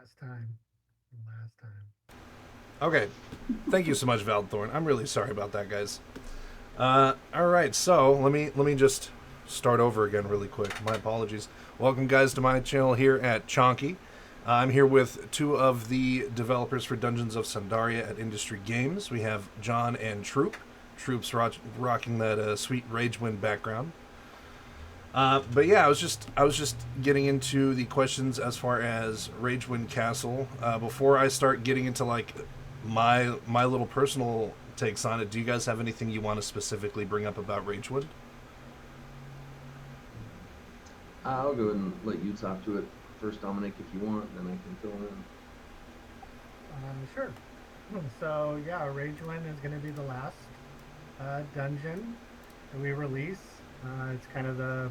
last time. Last time. Okay. Thank you so much, Valthorn. I'm really sorry about that, guys. All right, so let me just start over again really quick. My apologies. Welcome, guys, to my channel here at Chonky. I'm here with two of the developers for Dungeons of Sundaria at Industry Games. We have John and Troop. Troop's rocking that sweet Ragewind background. But yeah, I was just getting into the questions as far as Ragewind Castle. Before I start getting into like my little personal takes on it, do you guys have anything you want to specifically bring up about Ragewind? I'll go ahead and let you talk to it first, Dominic, if you want, then I can fill in. Sure. So yeah, Ragewind is going to be the last dungeon that we release. It's kind of the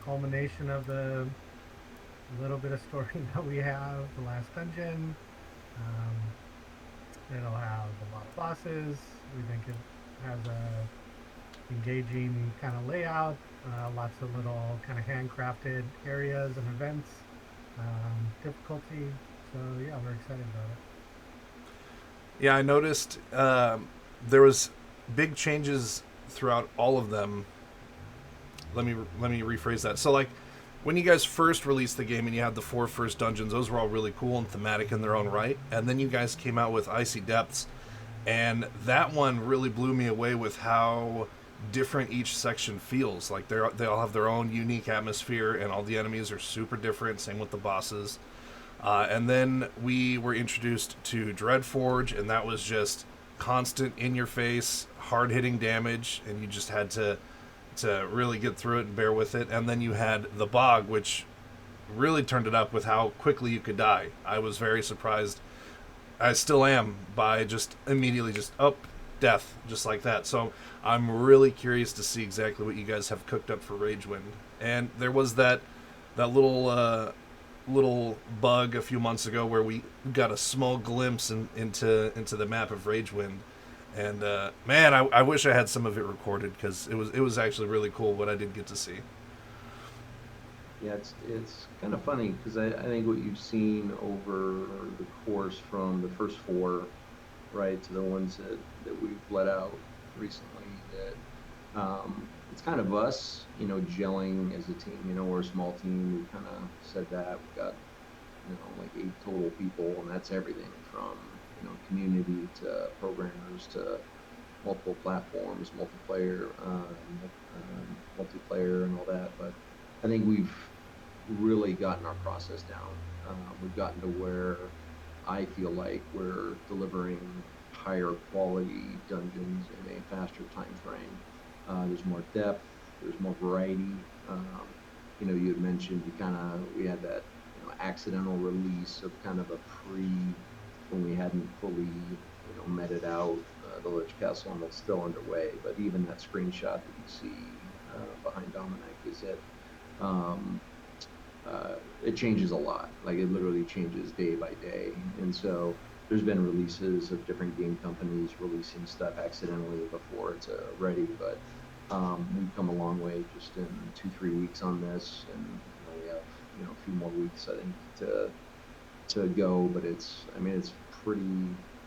culmination of the little bit of story that we have. The last dungeon. It'll have a lot of bosses. We think it has a engaging kind of layout. Lots of little kind of handcrafted areas and events. Difficulty. So yeah, we're excited about it. Yeah, I noticed there was big changes throughout all of them. Let me rephrase that. So like when you guys first released the game and you had the four first dungeons, those were all really cool and thematic in their own right. And then you guys came out with Icy Depths, and that one really blew me away with how different each section feels. Like they all have their own unique atmosphere, and all the enemies are super different. Same with the bosses. And then we were introduced to Dreadforge, and that was just constant in your face, hard hitting damage, and you just had to really get through it and bear with it. And then you had the Bog, which really turned it up with how quickly you could die. I was very surprised. I still am by just immediately just death just like that. So I'm really curious to see exactly what you guys have cooked up for Ragewind. And there was that little bug a few months ago where we got a small glimpse into the map of Ragewind, and man, I wish I had some of it recorded because it was actually really cool what I did get to see. Yeah, it's kind of funny because I think what you've seen over the course from the first four, right, to the ones that we've let out recently, that it's kind of us, gelling as a team. We're a small team. We kind of said that. We've got, like 8 total people, and that's everything from, community to programmers to multiple platforms, multiplayer and all that. But I think we've really gotten our process down. We've gotten to where I feel like we're delivering higher quality dungeons in a faster time frame. There's more depth, there's more variety. You had mentioned we had that accidental release of kind of a pre when we hadn't fully meted out the Lich Castle, and that's still underway. But even that screenshot that you see behind Dominic is it. Um, it changes a lot. Like it literally changes day by day. And so there's been releases of different game companies releasing stuff accidentally before it's ready. But we've come a long way just in 2-3 weeks on this, and we have a few more weeks I think to go. But it's pretty.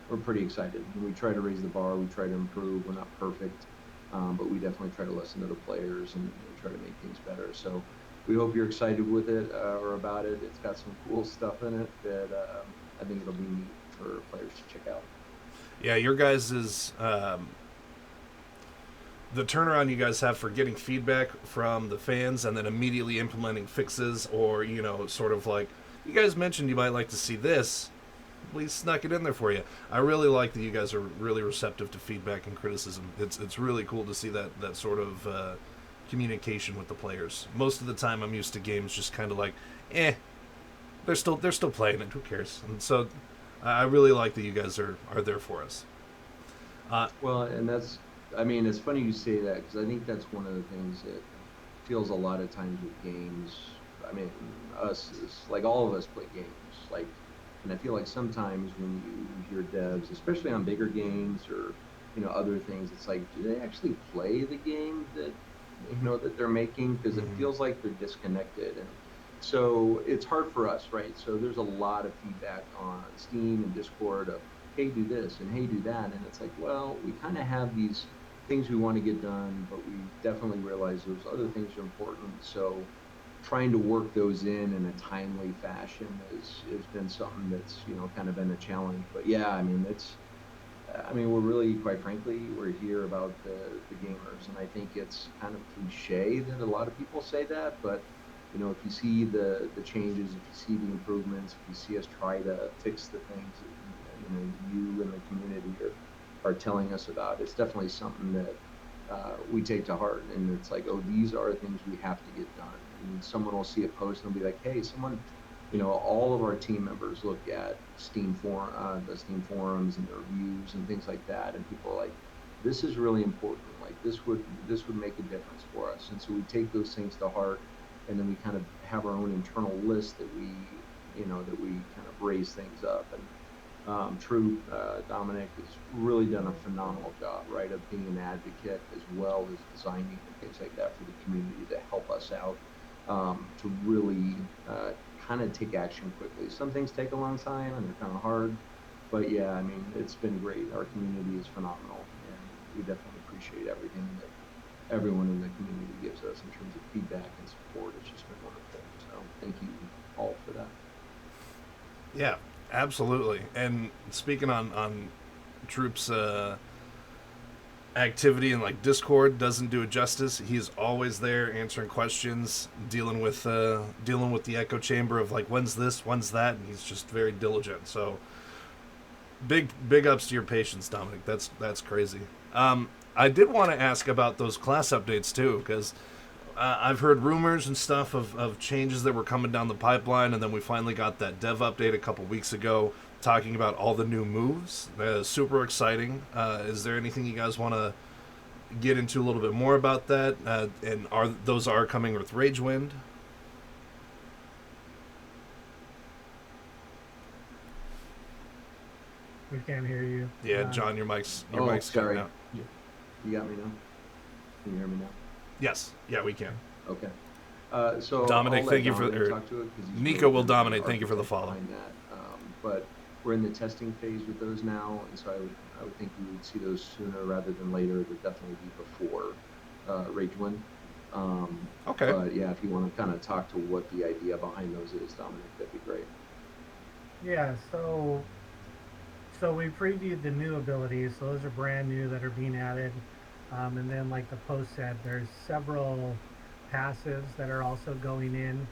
We're pretty excited. We try to raise the bar. We try to improve. We're not perfect, but we definitely try to listen to the players and try to make things better. So we hope you're excited with it or about it. It's got some cool stuff in it that I think it'll be neat for players to check out. Yeah, your guys is the turnaround you guys have for getting feedback from the fans and then immediately implementing fixes, or sort of like you guys mentioned you might like to see this, we snuck it in there for you. I really like that you guys are really receptive to feedback and criticism. It's really cool to see that sort of communication with the players. Most of the time I'm used to games just kind of like they're still playing it, who cares? And so I really like that you guys are there for us. uh, Well, and it's funny you say that because I think that's one of the things that feels a lot of times with games. I mean, us is like all of us play games, like, and I feel like sometimes when you hear devs, especially on bigger games or other things, it's like, do they actually play the game that that they're making? Because it mhm. feels like they're disconnected. And So it's hard for us, right? So there's a lot of feedback on Steam and Discord of, hey, do this and hey, do that. And it's like, well, we kind of have these things we want to get done, but we definitely realize those other things are important. So trying to work those in a timely fashion has been something that's, kind of been a challenge. But yeah, I mean, we're really, quite frankly, we're here about the gamers, and I think it's kind of cliche that a lot of people say that, but if you see the changes, if you see the improvements, if you see us try to fix the things that you and the community are telling us about, it's definitely something that we take to heart, and it's like, oh, these are things we have to get done. And someone will see a post and they'll be like, hey, someone, all of our team members look at the Steam forums and the reviews and things like that, and people are like, this is really important. Like this would make a difference for us, and so we take those things to heart, and then we kind of have our own internal list that we kind of raise things up. And Trup, Dominic has really done a phenomenal job, right, of being an advocate as well as designing and things like that for the community to help us out, to really kind of take action quickly. Some things take a long time and they're kind of hard, but yeah, I mean, it's been great. Our community is phenomenal, and we definitely appreciate everything that everyone in the community gives us in terms of feedback and support. It's just been wonderful. So thank you all for that. Yeah, absolutely. And speaking on Trup's activity in like Discord doesn't do it justice. He's always there answering questions, dealing with the echo chamber of like, when's this, when's that, and he's just very diligent. So big ups to your patience, Dominic. That's crazy. I did want to ask about those class updates too, because I've heard rumors and stuff of changes that were coming down the pipeline, and then we finally got that dev update a couple weeks ago talking about all the new moves. Super exciting. Is there anything you guys want to get into a little bit more about that? And are those coming with Ragewind? We can't hear you. Yeah, John, your mic's sorry. cutting out. You got me now? Can you hear me now? Yes. Yeah, we can. Okay. So Dominic, thank you for talk to it, Nico will dominate. Thank you for the follow. But we're in the testing phase with those now, and so I would think we would see those sooner rather than later. It would definitely be before Ragewind. Okay. But yeah, if you want to kind of talk to what the idea behind those is, Dominic, that'd be great. Yeah. So we previewed the new abilities. So those are brand new that are being added. And then, like the post said, there's several passives that are also going in.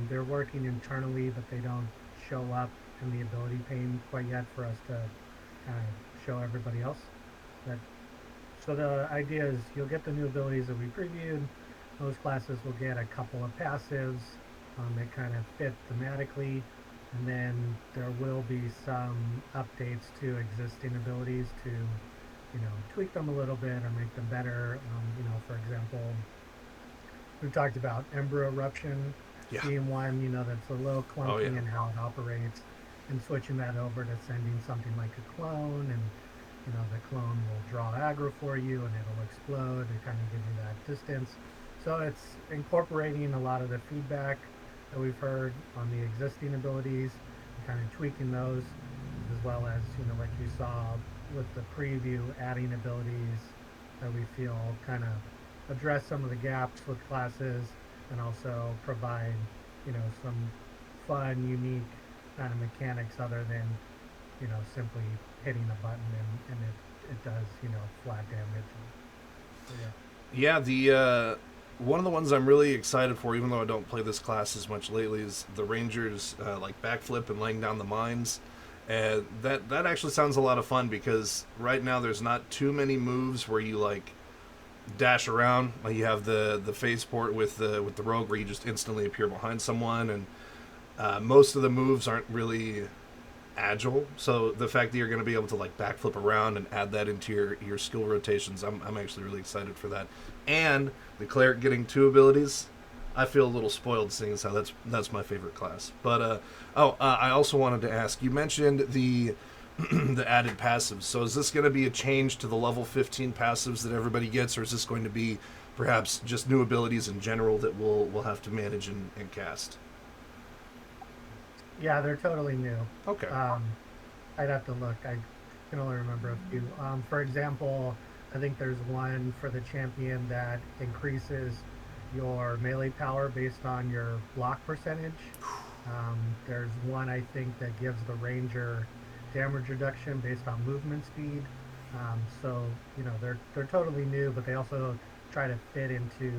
They're working internally, but they don't show up in the ability pane quite yet for us to kind of show everybody else. So the idea is you'll get the new abilities that we previewed. Those classes will get a couple of passives that kind of fit thematically. And then there will be some updates to existing abilities to tweak them a little bit or make them better. For example, we've talked about Ember Eruption, being one, that's a little clunky in how it operates, and switching that over to sending something like a clone, and the clone will draw aggro for you and it'll explode to kind of give you that distance. So it's incorporating a lot of the feedback that we've heard on the existing abilities and kind of tweaking those, as well as, like you saw with the preview, adding abilities that we feel kind of address some of the gaps with classes and also provide, some fun, unique kind of mechanics other than, simply hitting a button and it does, flat damage. So, yeah, the one of the ones I'm really excited for, even though I don't play this class as much lately, is the Rangers like backflip and laying down the mines. And that actually sounds a lot of fun, because right now there's not too many moves where you like dash around. Like you have the phase port with the rogue where you just instantly appear behind someone, and most of the moves aren't really agile. So the fact that you're going to be able to like backflip around and add that into your skill rotations, I'm actually really excited for that. And the cleric getting 2 abilities, I feel a little spoiled, seeing as how that's my favorite class. But I also wanted to ask, you mentioned the the added passives. So is this going to be a change to the level 15 passives that everybody gets, or is this going to be perhaps just new abilities in general that we'll have to manage and cast? Yeah, they're totally new. Okay. I'd have to look. I can only remember a few. For example, I think there's one for the champion that increases your melee power based on your block percentage. There's one I think that gives the ranger damage reduction based on movement speed. So they're totally new, but they also try to fit into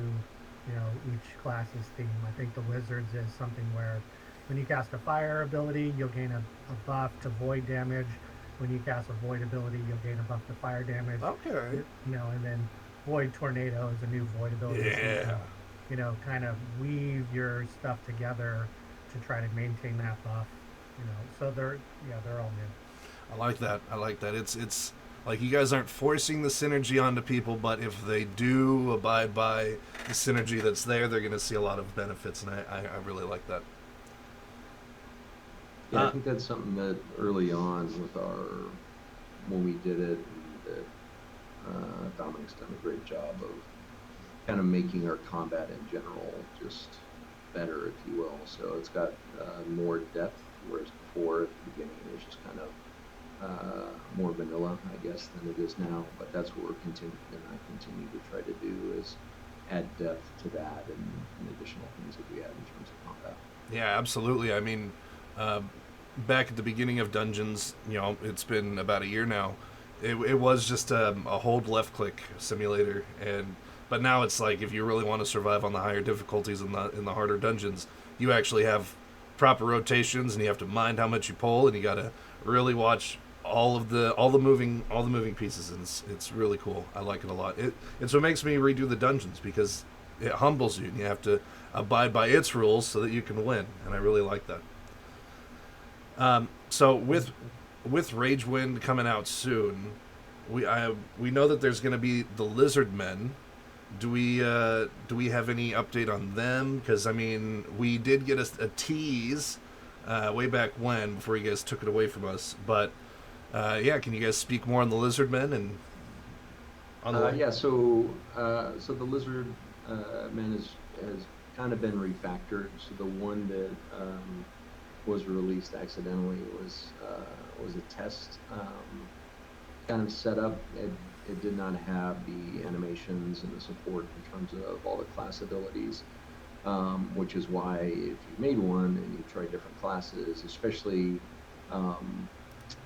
each class's theme. I think the wizards is something where when you cast a fire ability, you'll gain a buff to void damage. When you cast a void ability, you'll gain a buff to fire damage. Okay. And then void tornado is a new void ability. So you Yeah. can, kind of weave your stuff together to try to maintain that buff. So they're all new. I like that. I like that. It's like you guys aren't forcing the synergy onto people, but if they do abide by the synergy that's there, they're going to see a lot of benefits, and I really like that. Yeah, I think that's something that early on with when we did it, and Dominic's done a great job of kind of making our combat in general just better, if you will. So it's got more depth, whereas before at the beginning it was just kind of more vanilla, I guess, than it is now. But that's what we're continue to try to do is add depth to that and additional things that we add in terms of combat. Yeah, absolutely. I mean, back at the beginning of Dungeons, it's been about a year now. It was just a hold left click simulator, but now it's like if you really want to survive on the higher difficulties in the harder dungeons, you actually have proper rotations, and you have to mind how much you pull, and you got to really watch all the moving pieces, and it's really cool. I like it a lot. It's what makes me redo the dungeons, because it humbles you, and you have to abide by its rules so that you can win, and I really like that. So with Ragewind coming out soon, we know that there's going to be the Lizardmen. Do we have any update on them? Because I mean, we did get a tease way back when, before you guys took it away from us. But yeah, can you guys speak more on the Lizardmen and on the yeah, so the Lizard Man has kind of been refactored. So the one that was released accidentally was a test kind of setup. It did not have the animations and the support in terms of all the class abilities, which is why if you made one and you tried different classes, especially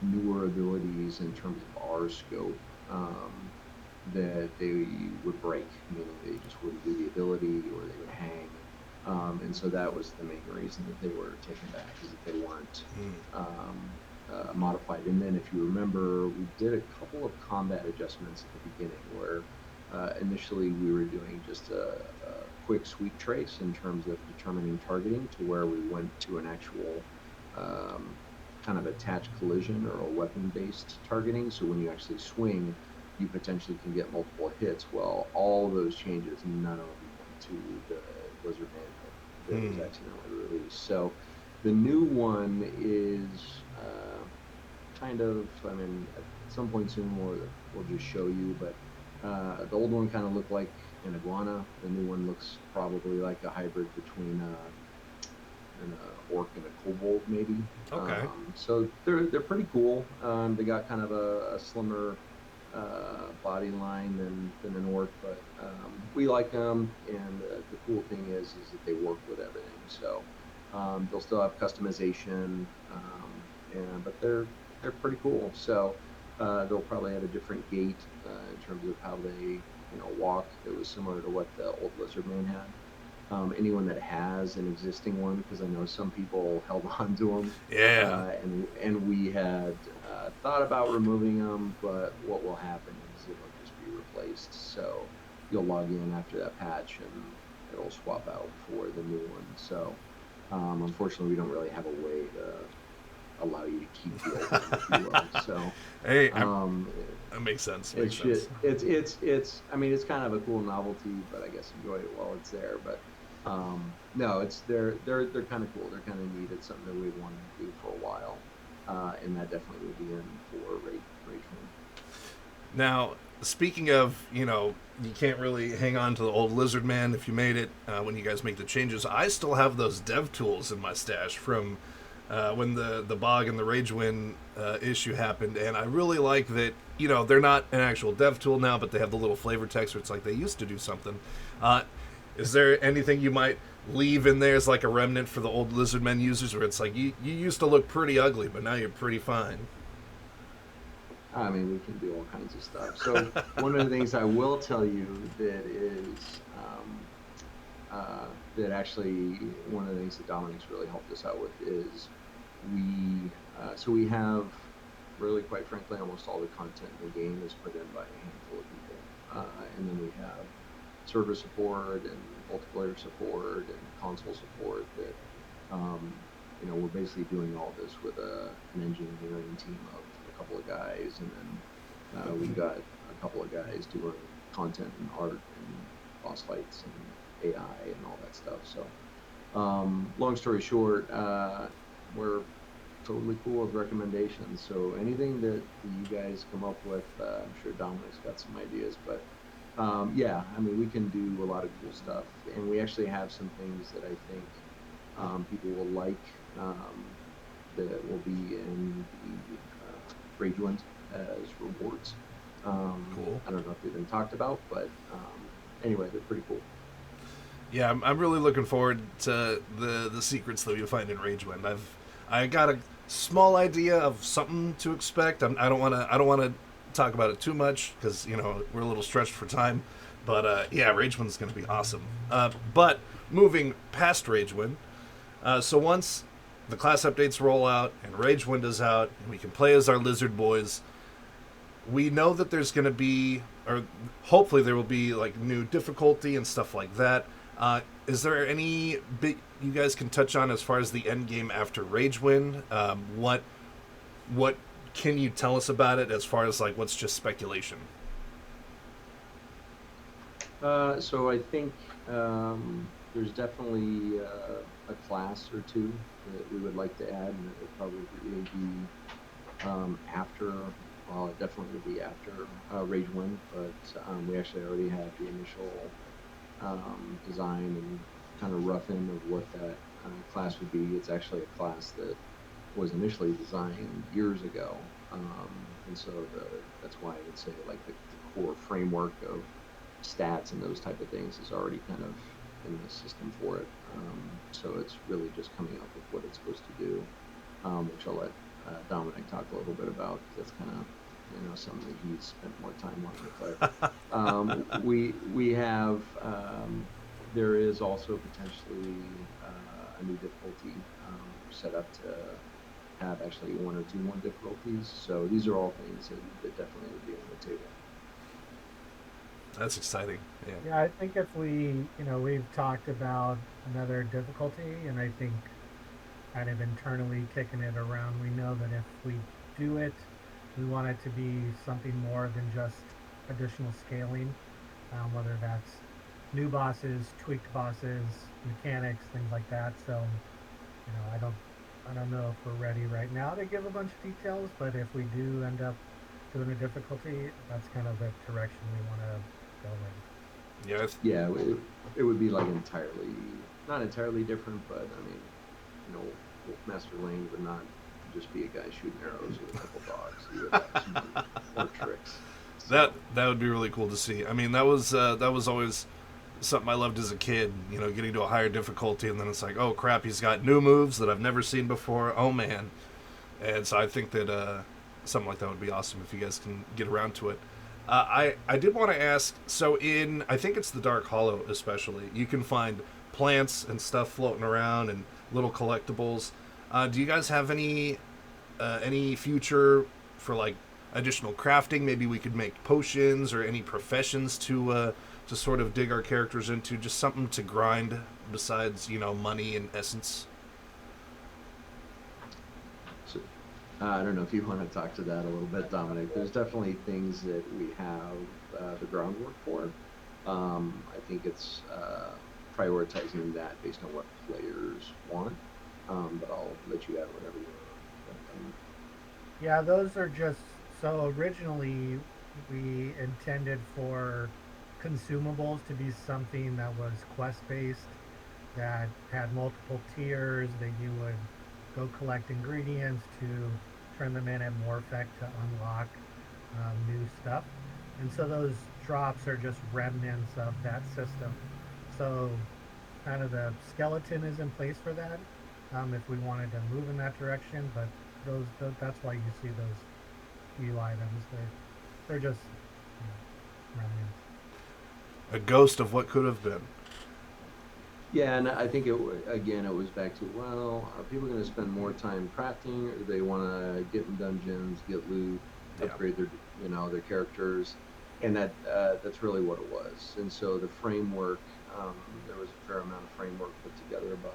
newer abilities in terms of our scope, that they would break, meaning they just wouldn't do the ability or they would hang. And so that was the main reason that they were taken back, is that they weren't modified. And then if you remember, we did a couple of combat adjustments at the beginning where initially we were doing just a quick sweep trace in terms of determining targeting, to where we went to an actual kind of attached collision or a weapon-based targeting. So when you actually swing, you potentially can get multiple hits. Well, all those changes, none of them went to the Lizard Man that was accidentally released. So the new one is kind of, I mean, at some point soon we'll just show you, but the old one kind of looked like an iguana. The new one looks probably like a hybrid between an orc and a kobold, maybe. Okay. So they're pretty cool. They got kind of a slimmer body line than an orc, but we like them. And the cool thing is that they work with everything. So they'll still have customization, but they're pretty cool. So they'll probably have a different gait in terms of how they walk. It was similar to what the old Lizardman had. Anyone that has an existing one, because I know some people held on to them. Yeah. And we had thought about removing them, but what will happen is it'll just be replaced. So you'll log in after that patch and it'll swap out for the new one. So unfortunately, we don't really have a way to allow you to keep the old one, if you will. So Hey, that makes sense. it's I mean, it's kind of a cool novelty, but I guess enjoy it while it's there. But no, they're kind of cool. They're kind of neat. It's something that we've wanted to do for a while, and that definitely will be in for Ragewind. Now, speaking of, you can't really hang on to the old Lizardman if you made it when you guys make the changes. I still have those dev tools in my stash from when the bog and the Ragewind issue happened, and I really like that. They're not an actual dev tool now, but they have the little flavor text where it's like they used to do something. Is there anything you might leave in there as like a remnant for the old Lizardmen users, where it's like you used to look pretty ugly, but now you're pretty fine? I mean, we can do all kinds of stuff. So one of the things I will tell you that is that actually one of the things that Dominic's really helped us out with is we have really, quite frankly, almost all the content in the game is put in by a handful of people, and then we have server support and multiplayer support and console support that we're basically doing all this with an engineering team of a couple of guys, and then we've got a couple of guys doing content and art and boss fights and AI and all that stuff. So long story short, we're totally cool with recommendations. So anything that you guys come up with, I'm sure Dominic's got some ideas, but yeah, I mean, we can do a lot of cool stuff, and we actually have some things that I think people will like that will be in the Ragewind as rewards. Cool. I don't know if they've been talked about, but anyway, they're pretty cool. Yeah, I'm really looking forward to the secrets that we find in Ragewind. I got a small idea of something to expect. I don't want to talk about it too much because we're a little stretched for time. But yeah, Ragewind's going to be awesome. But moving past Ragewind, so once the class updates roll out and Ragewind is out and we can play as our lizard boys, we know that there's going to be, or hopefully there will be, like new difficulty and stuff like that. Is there any bit you guys can touch on as far as the end game after Ragewind? What can you tell us about it as far as like what's just speculation? So I think there's definitely a class or two that we would like to add, and it would probably be after. Well, it definitely would be after Ragewind, but we actually already have the initial design and kind of rough end of what that class would be. It's actually a class that was initially designed years ago, and so that's why I would say like the core framework of stats and those type of things is already kind of in the system for it. So it's really just coming up with what it's supposed to do, which I'll let Dominic talk a little bit about. That's kind of something that he's spent more time on. But we have there is also potentially a new difficulty set up to have actually one or two more difficulties. So these are all things that definitely would be on the table. That's exciting. Yeah, I think if we've talked about another difficulty, and I think kind of internally kicking it around, we know that if we do it, we want it to be something more than just additional scaling, whether that's new bosses, tweaked bosses, mechanics, things like that. So, I don't know if we're ready right now to give a bunch of details, but if we do end up doing a difficulty, that's kind of the direction we want to go in. Yes. Yeah, it would be like not entirely different, but I mean, Master Lane would not just be a guy shooting arrows with a couple dogs. He would have some more tricks. So. That would be really cool to see. I mean, that was always something I loved as a kid. Getting to a higher difficulty, and then it's like, oh crap, he's got new moves that I've never seen before. Oh man! And so I think that something like that would be awesome if you guys can get around to it. I did want to ask. So I think it's the Dark Hollow especially, you can find plants and stuff floating around and little collectibles. Do you guys have any future for like additional crafting? Maybe we could make potions or any professions to sort of dig our characters into, just something to grind besides money and essence. So, I don't know if you want to talk to that a little bit, Dominic. There's definitely things that we have the groundwork for. I think it's prioritizing that based on what players want. But I'll let you add whatever you want. Yeah, those are just, so originally we intended for consumables to be something that was quest based, that had multiple tiers that you would go collect ingredients to turn them in at more effect to unlock new stuff. And so those drops are just remnants of that system. So kind of the skeleton is in place for that if we wanted to move in that direction. But that's why you see those few items. They're just remnants. A ghost of what could have been. Yeah, and I think again it was back to, well, are people going to spend more time crafting, or do they want to get in dungeons, get loot, upgrade their their characters, and that's really what it was. And so the framework, there was a fair amount of framework put together by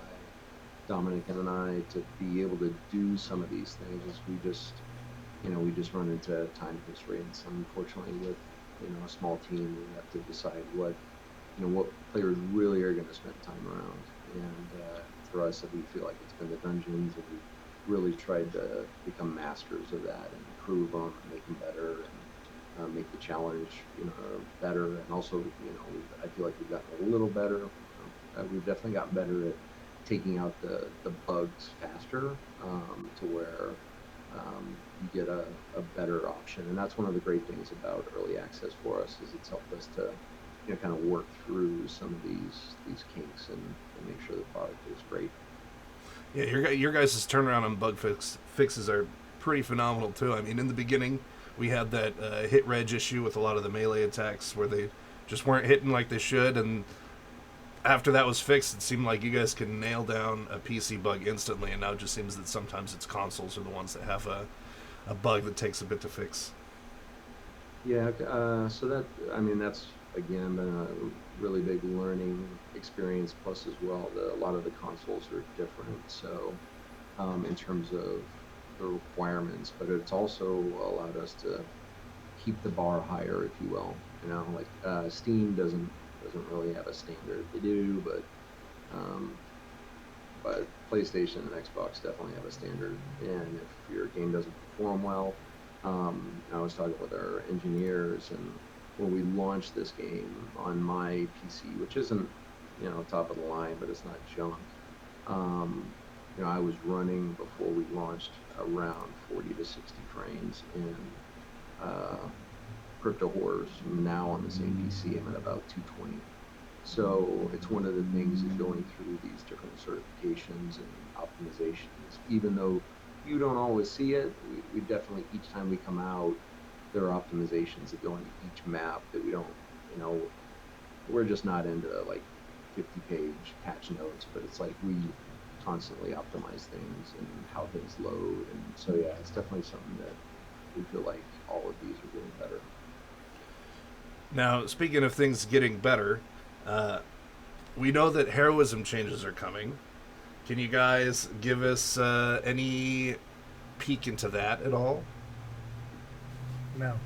Dominic and I to be able to do some of these things. We just run into time constraints, unfortunately, with a small team. We have to decide what players really are going to spend time around. And for us, we feel like it's been the dungeons, and we've really tried to become masters of that and improve them, and make them better, and make the challenge better. And also, I feel like we've gotten a little better. We've definitely gotten better at taking out the bugs faster, to where you get a better option. And that's one of the great things about early access for us, is it's helped us to kind of work through some of these kinks and make sure the product is great. Yeah, your guys' turnaround on bug fixes are pretty phenomenal too. I mean, in the beginning, we had that hit reg issue with a lot of the melee attacks where they just weren't hitting like they should, and after that was fixed, it seemed like you guys can nail down a PC bug instantly, and now it just seems that sometimes it's consoles are the ones that have a bug that takes a bit to fix. Yeah, so that's again been a really big learning experience. Plus, as well, a lot of the consoles are different. So, in terms of the requirements, but it's also allowed us to keep the bar higher, if you will. Steam doesn't really have a standard. They do, but PlayStation and Xbox definitely have a standard. And if your game doesn't perform well, I was talking with our engineers, and when we launched this game on my PC, which isn't top of the line, but it's not junk. I was running before we launched around 40 to 60 frames in Crypto Horrors. Now on the same PC, I'm at about 220. So it's one of the things of going through these different certifications and optimizations. Even though you don't always see it, we definitely, each time we come out, there are optimizations that go into each map that we don't, we're just not into like 50-page patch notes, but it's like we constantly optimize things and how things load. And so, yeah, it's definitely something that we feel like all of these are getting better. Now, speaking of things getting better, we know that heroism changes are coming. Can you guys give us any peek into that at all? No.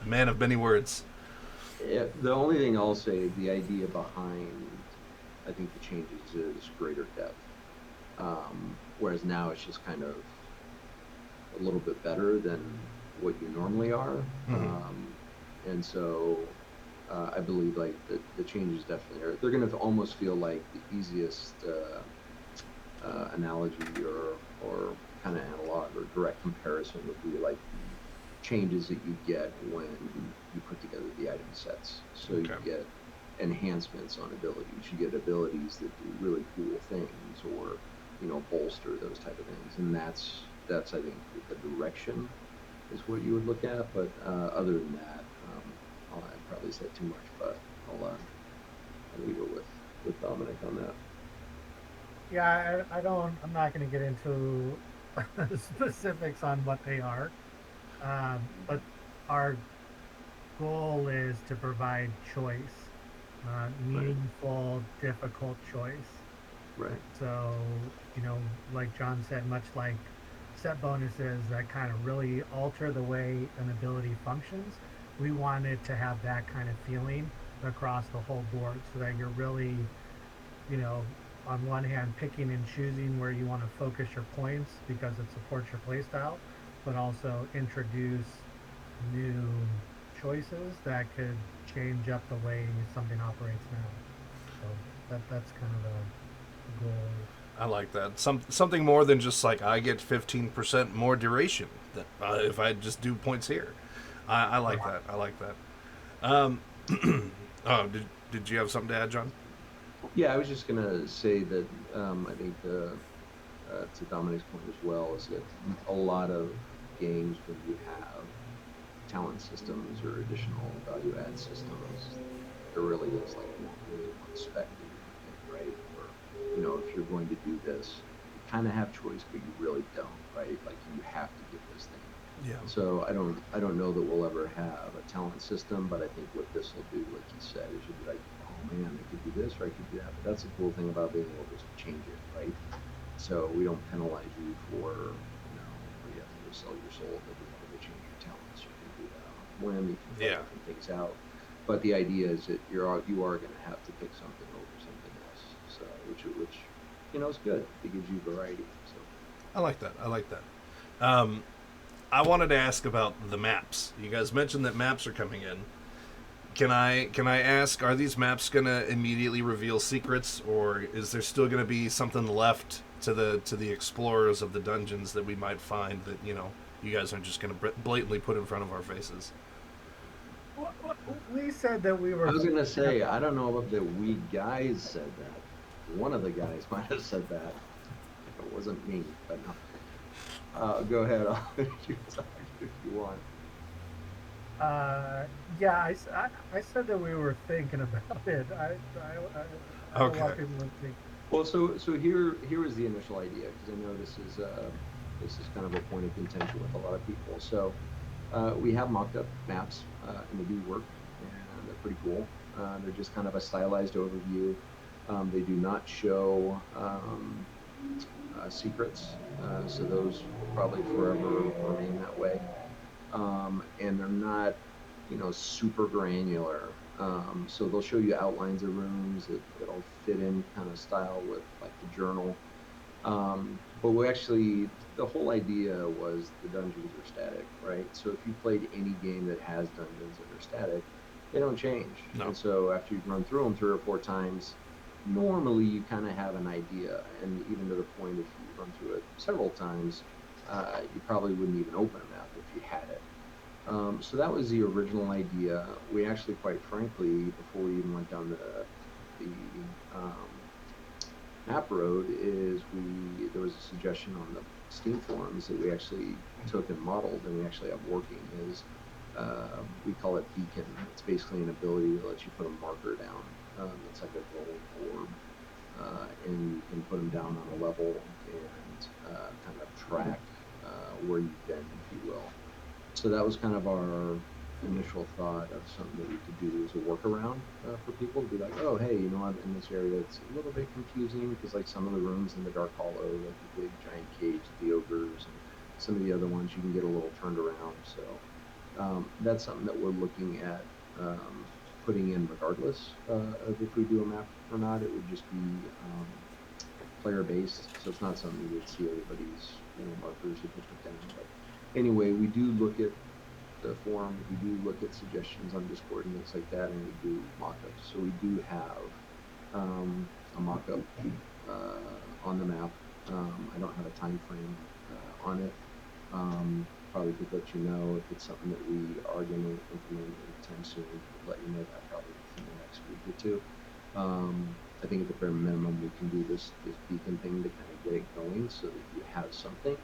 Man of many words. Yeah, the only thing I'll say, the idea behind, I think, the changes is greater depth. Whereas now it's just kind of a little bit better than what you normally are. Mm-hmm. And so I believe like the changes definitely are. They're going to almost feel like the easiest analogy or kind of analog or direct comparison would be like the changes that you get when you put together the item sets. So you get enhancements on abilities. You get abilities that do really cool things, or bolster those type of things. And that's I think the direction is what you would look at. But other than that, I probably said too much, but I'll leave it with Dominic on that. Yeah, I'm not going to get into specifics on what they are, but our goal is to provide choice, meaningful, difficult choice. Right. So, like John said, much like set bonuses that kind of really alter the way an ability functions, we wanted to have that kind of feeling across the whole board, so that you're really, on one hand, picking and choosing where you want to focus your points because it supports your playstyle, but also introduce new choices that could change up the way something operates now. So that's kind of goals. I like that. Something more than just like I get 15% more duration if I just do points here. I like that. I like that. Um, oh, did you have something to add, John? Yeah, I was just gonna say that I think to Dominic's point as well is that a lot of games when you have talent systems or additional value add systems, there really is like only one spec that you're going to pick, right? Or, if you're going to do this, you kind of have choice, but you really don't, right? Like you have to get this thing. Yeah. So I don't know that we'll ever have a talent system, but I think what this will do, like you said, is you'll be like, oh man, I could do this or I could do that. But that's the cool thing about being able to just change it, right? So we don't penalize you for, where you have to go sell your soul to be able to change your talents. You can do that on a whim. You can try different things out. But the idea is that you are going to have to pick something over something else. So which is good. It gives you variety. So I like that. I like that. I wanted to ask about the maps. You guys mentioned that maps are coming in. Can I ask, are these maps going to immediately reveal secrets, or is there still going to be something left to the explorers of the dungeons that we might find that you guys aren't just going to blatantly put in front of our faces? Well, we said that we were. I was going to say, I don't know if the we guys said that. One of the guys might have said that. It wasn't me, but no. Go ahead. I'll let you talk if you want. Yeah, I said that we were thinking about it. I don't Okay. want people to think. Well, so here is the initial idea, because I know this is kind of a point of contention with a lot of people. So we have mocked up maps, and they do work, and they're pretty cool. They're just kind of a stylized overview. They do not show secrets, so those will probably forever remain that way. And they're not, super granular. So they'll show you outlines of rooms that'll fit in kind of style with like the journal. But the whole idea was the dungeons are static, right? So if you played any game that has dungeons that are static, they don't change. No. And so after you've run through them 3 or 4 times, normally you kind of have an idea. And even to the point, if you run through it several times, you probably wouldn't even open a map if you had it. So that was the original idea. We actually, quite frankly, before we even went down the map road, there was a suggestion on the Steam forums that we actually took and modeled, and we actually have working, is we call it Beacon. It's basically an ability to let you put a marker down. It's like a glowing orb, and you can put them down on a level and kind of track where you've been, if you will. So that was kind of our initial thought of something that we could do as a workaround for people to be like, oh, hey, I'm in this area. It's a little bit confusing because like some of the rooms in the Dark Hollow, like the big giant cage, the ogres, and some of the other ones, you can get a little turned around. So that's something that we're looking at putting in regardless of if we do a map or not. It would just be player based, so it's not something you would see everybody's markers if you put down. But anyway, we do look at the forum, we do look at suggestions on Discord and things like that, and we do mock-ups. So we do have a mock-up on the map. I don't have a time frame on it. Probably could let you know if it's something that we are going to implement anytime soon. We'll let you know that probably within the next week or two. I think at the bare minimum we can do this beacon thing to kind of get it going, so that you have something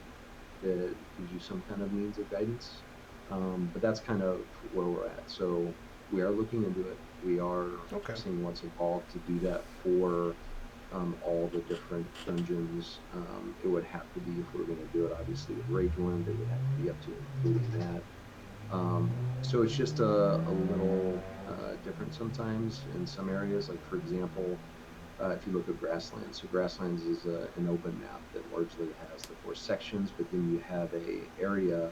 that gives you some kind of means of guidance. But that's kind of where we're at. So we are looking into it. We are seeing what's involved to do that for all the different dungeons. It would have to be, if we were going to do it, obviously with Ragewind, it would have to be up to including that. So it's just a little different sometimes in some areas. Like, for example, if you look at Grasslands, so Grasslands is an open map that largely has the 4 sections, but then you have a area.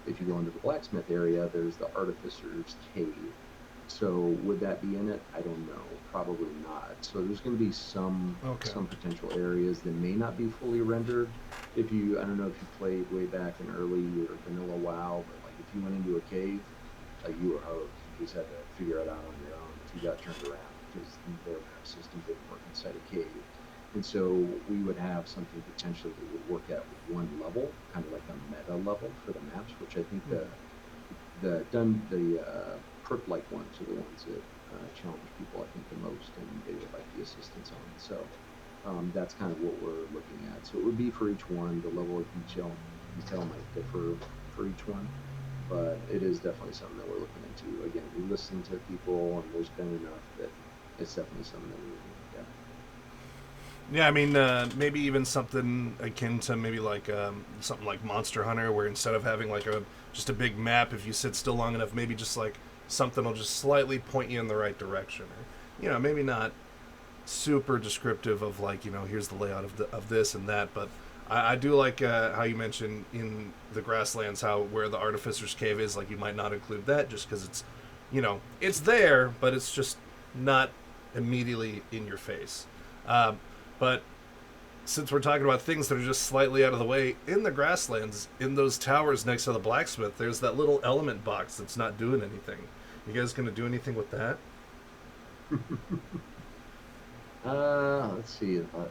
If you go into the blacksmith area, there's the artificer's cave. So would that be in it? I don't know. Probably not. So there's going to be some potential areas that may not be fully rendered. I don't know if you played way back in early or vanilla WoW, but like if you went into a cave, you were hosed. You just had to figure it out on your own if you got turned around, because their map system didn't work inside a cave. And so we would have something potentially that would work out with one level, kind of like a meta level for the maps, which I think the perk like ones are the ones that challenge people, I think, the most, and they would like the assistance on. So that's kind of what we're looking at. So it would be for each one. The level of detail might differ for each one, but it is definitely something that we're looking into. Again, we listen to people, and there's been enough that it's definitely something that we're looking at. Yeah, I mean, maybe even something akin to maybe like something like Monster Hunter, where instead of having like just a big map, if you sit still long enough, maybe just like something will just slightly point you in the right direction, or maybe not super descriptive of like here's the layout of this and that, but I do like how you mentioned in the grasslands how where the Artificer's Cave is, like you might not include that just because it's it's there, but it's just not immediately in your face. But since we're talking about things that are just slightly out of the way, in the grasslands, in those towers next to the blacksmith, there's that little element box that's not doing anything. You guys going to do anything with that? Let's see. Man,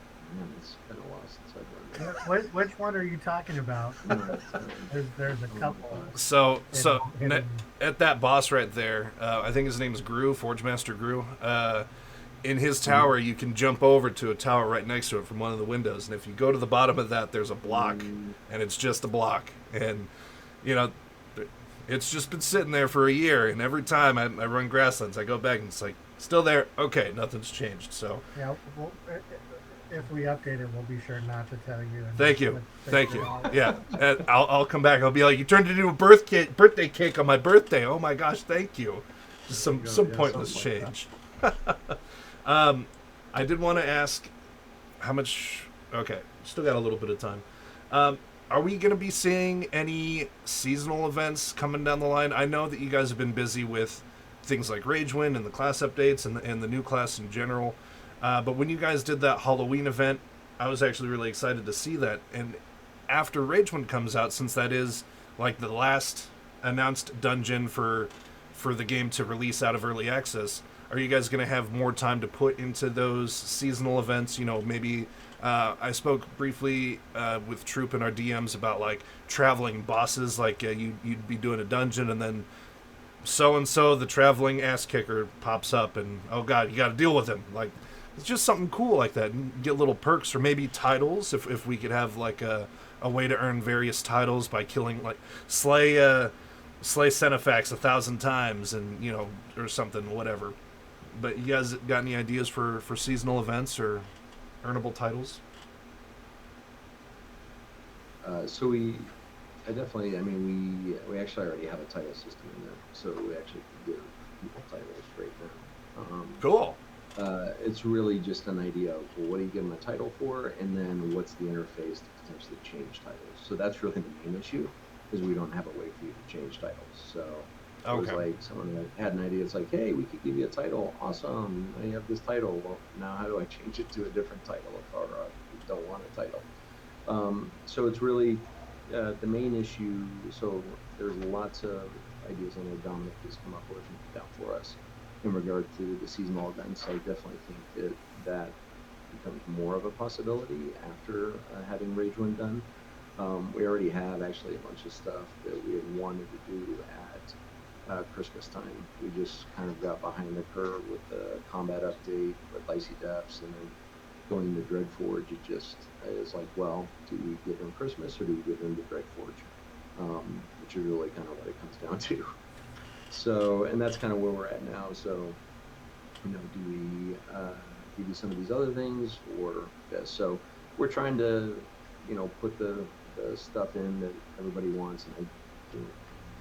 it's been a while since I've run that. Which one are you talking about? There's a couple. So hidden. At that boss right there, I think his name is Gru, Forge Master Gru. In his tower, you can jump over to a tower right next to it from one of the windows, and if you go to the bottom of that, there's a block, and it's just a block, and it's just been sitting there for a year, and every time I run grasslands, I go back and it's like still there. Okay, nothing's changed. So yeah, if we update it, we'll be sure not to tell you. Thank you. Yeah, and I'll come back. I'll be like, you turned into a birthday cake on my birthday. Oh my gosh, thank you. Just some pointless change. I did want to ask how much. Okay, still got a little bit of time. Are we going to be seeing any seasonal events coming down the line? I know that you guys have been busy with things like Ragewind and the class updates and the new class in general. But when you guys did that Halloween event, I was actually really excited to see that. And after Ragewind comes out, since that is like the last announced dungeon for the game to release out of early access, are you guys going to have more time to put into those seasonal events? Maybe I spoke briefly with Trup and our DMs about like traveling bosses, like you'd be doing a dungeon and then so-and-so, the traveling ass kicker, pops up and, oh god, you got to deal with him. Like, it's just something cool like that. And get little perks or maybe titles if we could have like a way to earn various titles by killing, like, slay Cenefax 1,000 times and, or something, whatever. But you guys got any ideas for seasonal events or earnable titles? We actually already have a title system in there, so we actually can give people titles right now. Cool. It's really just an idea of, well, what do you give them a title for, and then what's the interface to potentially change titles. So that's really the main issue, is we don't have a way for you to change titles. So it was like someone that had an idea. It's like, hey, we could give you a title. Awesome. Now you have this title. Well, now how do I change it to a different title if I don't want a title? So it's really the main issue. So there's lots of ideas I know Dominic has come up with and put down for us in regard to the seasonal events. I definitely think that becomes more of a possibility after having Ragewind done. We already have actually a bunch of stuff that we had wanted to do at Christmas time. We just kind of got behind the curve with the combat update with Icy Depths, and then going to Dreadforge. It just is like, well, do we give them Christmas or do we give them the Dreadforge? Which is really kind of what it comes down to. So, and that's kind of where we're at now. So, do we give you some of these other things or this? So we're trying to, put the stuff in that everybody wants. And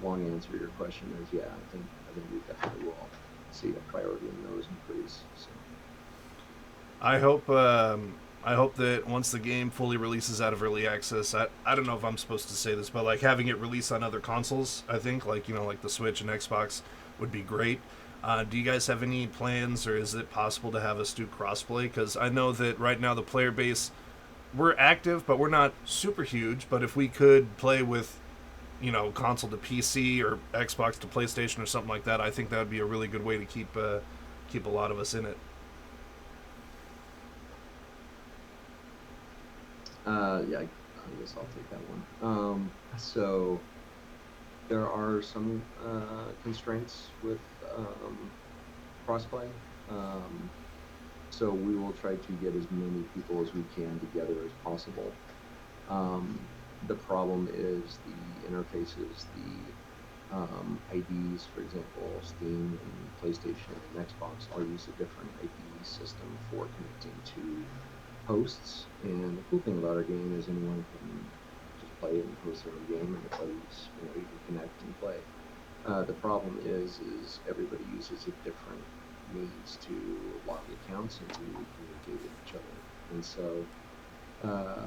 long answer to your question is, yeah, I think we definitely will see a priority in those increase. So. I hope that once the game fully releases out of early access, I don't know if I'm supposed to say this, but like having it release on other consoles, I think like the Switch and Xbox would be great. Do you guys have any plans, or is it possible to have us do crossplay? Because I know that right now the player base, we're active, but we're not super huge. But if we could play with, console to PC or Xbox to PlayStation or something like that, I think that would be a really good way to keep a lot of us in it. Yeah, I guess I'll take that one. So there are some constraints with crossplay. Um, so we will try to get as many people as we can together as possible. The problem is the interfaces, the IDs, for example, Steam and PlayStation and Xbox all use a different ID system for connecting to hosts. And the cool thing about our game is anyone can just play and host their own game, and everybody's, you can connect and play. The problem is everybody uses a different means to log accounts and to communicate with each other. And so uh,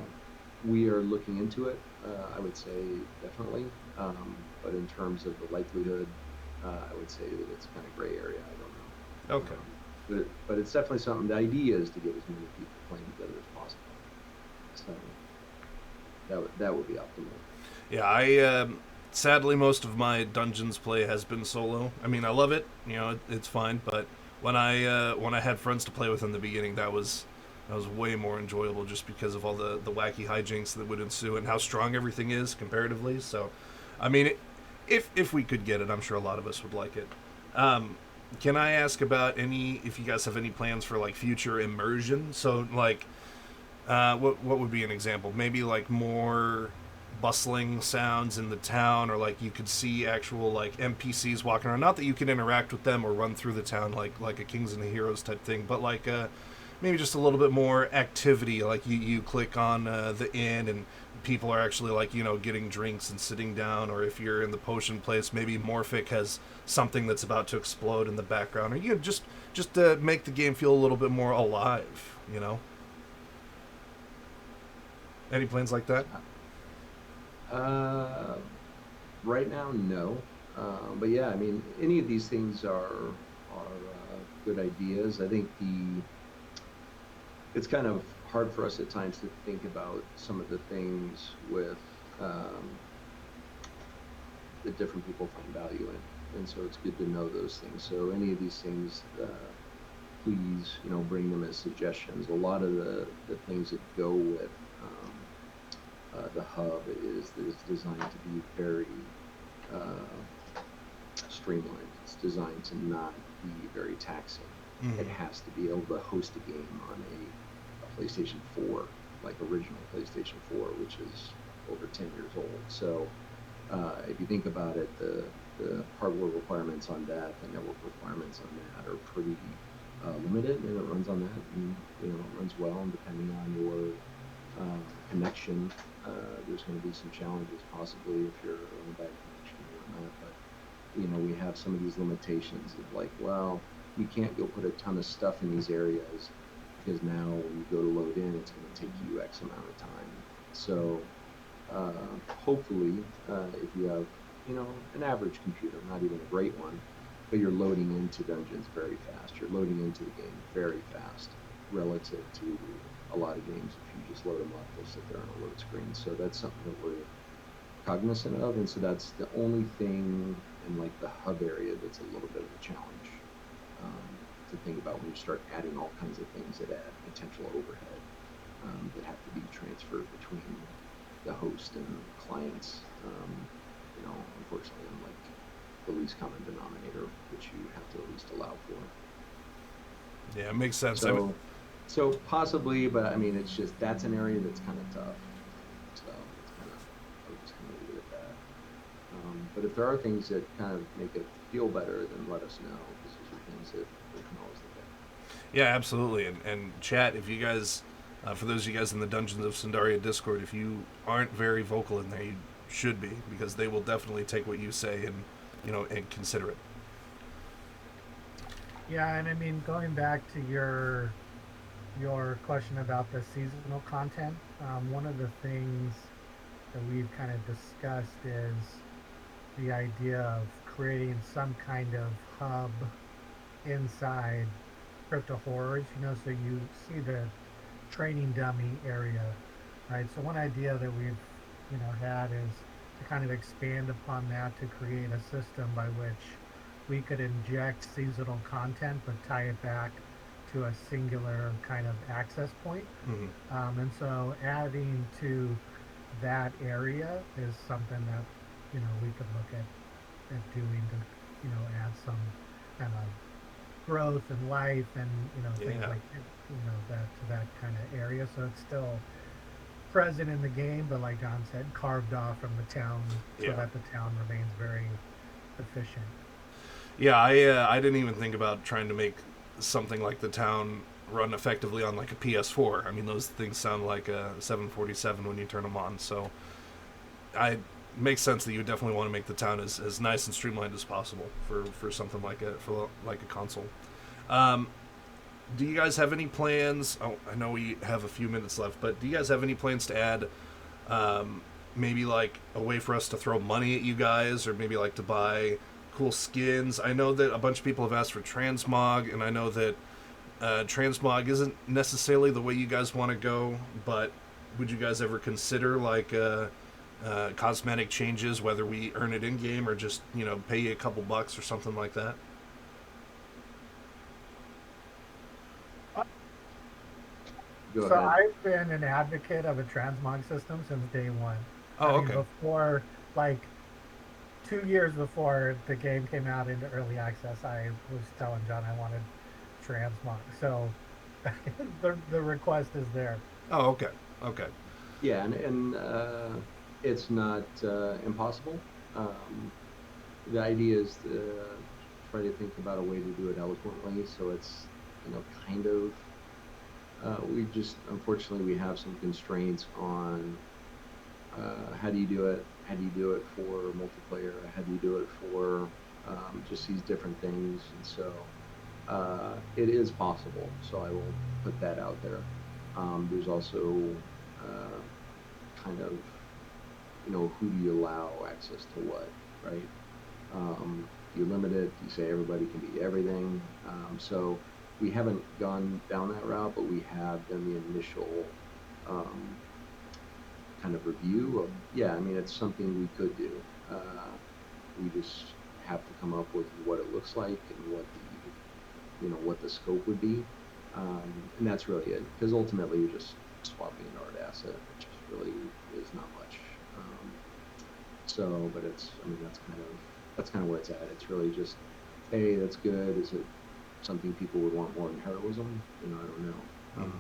we are looking into it. I would say definitely, but in terms of the likelihood, I would say that it's kind of gray area. I don't know. Okay. But it's definitely something. The idea is to get as many people playing together as possible. So that would be optimal. Yeah, I sadly most of my Dungeons play has been solo. I mean, I love it. It's fine. But when I had friends to play with in the beginning, that was way more enjoyable just because of all the wacky hijinks that would ensue and how strong everything is comparatively. So, I mean, if we could get it, I'm sure a lot of us would like it. Can I ask about if you guys have any plans for like future immersion? So like, what would be an example? Maybe like more bustling sounds in the town, or like you could see actual like NPCs walking around. Not that you can interact with them or run through the town like a Kings and the Heroes type thing, but like maybe just a little bit more activity. Like you click on the inn and people are actually like getting drinks and sitting down, or if you're in the potion place, maybe Morphic has something that's about to explode in the background, or just to make the game feel a little bit more alive. Any plans like that? Uh, right now, no. But yeah, I mean, any of these things are good ideas. I think it's kind of hard for us at times to think about some of the things with um, that different people find value in, and so it's good to know those things. So any of these things, please, bring them as suggestions. A lot of the things that go with the hub is that it's designed to be very streamlined. It's designed to not be very taxing. It Mm-hmm. has to be able to host a game on a PlayStation 4, like original PlayStation 4, which is over 10 years old. So if you think about it, the hardware requirements on that, the network requirements on that are pretty limited, and it runs on that, and it runs well. And depending on your connection, there's going to be some challenges possibly if you're on a bad connection or whatnot. But we have some of these limitations of like, well, we can't go put a ton of stuff in these areas because now when you go to load in, it's going to take you X amount of time. So hopefully, if you have an average computer, not even a great one, but you're loading into dungeons very fast, you're loading into the game very fast relative to a lot of games. If you just load them up, they'll sit there on a load screen. So that's something that we're cognizant of, and so that's the only thing in like the hub area that's a little bit of a challenge to think about when you start adding all kinds of things that add potential overhead that have to be transferred between the host and clients. Unfortunately, I'm like the least common denominator, which you have to at least allow for. Yeah, it makes sense. So possibly, but I mean, it's just that's an area that's kind of tough. So it's kind of, I would just kind of leave it at that. But if there are things that kind of make it feel better, then let us know, because those are things that we can always look at. Yeah, absolutely. And chat, if you guys, for those of you guys in the Dungeons of Sundaria Discord, if you aren't very vocal in there, you should be, because they will definitely take what you say and consider it. Yeah, and I mean, going back to your question about the seasonal content, one of the things that we've kind of discussed is the idea of creating some kind of hub inside crypto horrors. So you see the training dummy area, right? So one idea that we've had is to kind of expand upon that to create a system by which we could inject seasonal content but tie it back to a singular kind of access point. And so adding to that area is something that, we could look at doing to, add some kind of growth and life and, things Yeah. like, that to that kind of area. So it's still present in the game, but like John said, carved off from the town so Yeah. that the town remains very efficient. Yeah, I didn't even think about trying to make something like the town run effectively on like a PS4. I mean, those things sound like a 747 when you turn them on. So, it makes sense that you definitely want to make the town as nice and streamlined as possible for something like a console. Um, do you guys have any plans? Oh, I know we have a few minutes left, but do you guys have any plans to add maybe like a way for us to throw money at you guys, or maybe like to buy cool skins? I know that a bunch of people have asked for transmog, and I know that transmog isn't necessarily the way you guys want to go, but would you guys ever consider like cosmetic changes, whether we earn it in game or just pay you a couple bucks or something like that? Go So ahead. I've been an advocate of a transmog system since day one. Oh, I mean, okay. before, like 2 years before the game came out into early access, I was telling John I wanted transmog. So the request is there. Oh, okay. Okay. Yeah, and it's not impossible. Um, the idea is to try to think about a way to do it eloquently, so it's kind of. We just unfortunately we have some constraints on how do you do it? How do you do it for multiplayer? How do you do it for just these different things? And so it is possible. So I will put that out there. There's also kind of who do you allow access to what, right? Do you limit it? Do you say everybody can be everything? So we haven't gone down that route, but we have done the initial um, kind of review of, yeah, I mean, it's something we could do. We just have to come up with what it looks like and what the scope would be. And that's really it, because ultimately you're just swapping an art asset, which really is not much. Um, but I mean, that's kind of where it's at. It's really just, hey, that's good. Is it something people would want more in heroism? I don't know. Mhm.